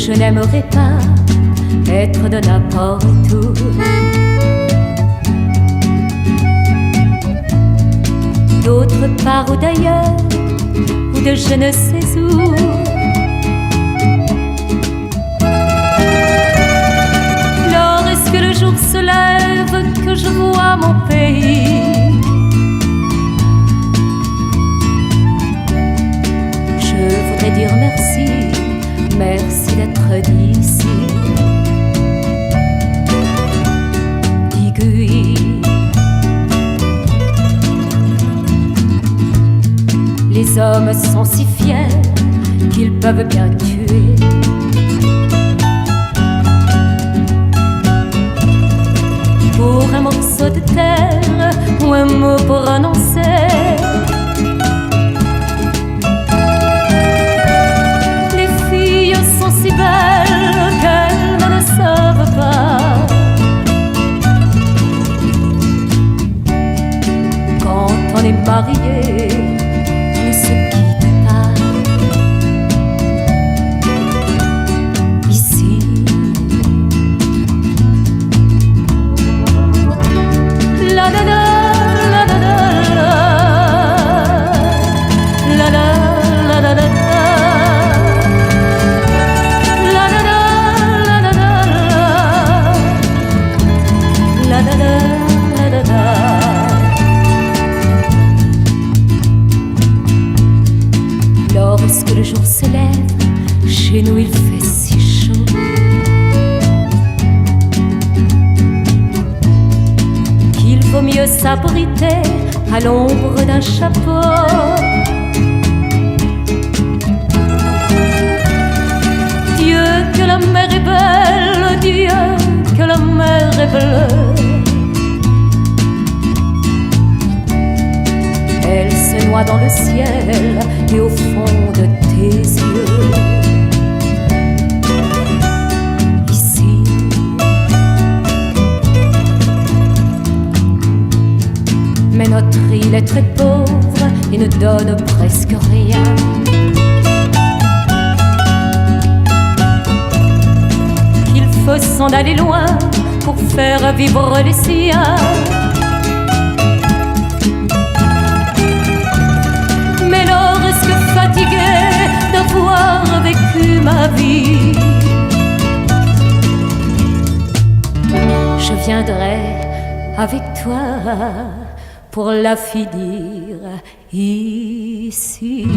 je n'aimerais pas être de n'importe où. D'autre part ou d'ailleurs, ou de je ne sais où. Lorsque le jour se lève, que je vois mon pays, je voudrais dire merci, merci d'être d'ici. Digui. Les hommes sont si fiers qu'ils peuvent bien tuer. Pour un morceau de terre ou un mot prononcé. Les filles sont si belles qu'elles ne le savent pas. Quand on est marié, on ne se quitte pas. Ici, la la la la la la la la la la la la. Lorsque le jour se lève, chez nous il fait si chaud. Qu'il vaut mieux s'abriter à l'ombre d'un chapeau. Dieu que la mer est belle, Dieu que la mer est bleue. Elle se noie dans le ciel et au fond de tes yeux. Ici, mais notre île est très pauvre et ne donne presque rien. Il faut s'en aller loin pour faire vivre les siens. Mais lorsque fatigué d'avoir vécu ma vie, je viendrai avec toi pour la finir ici.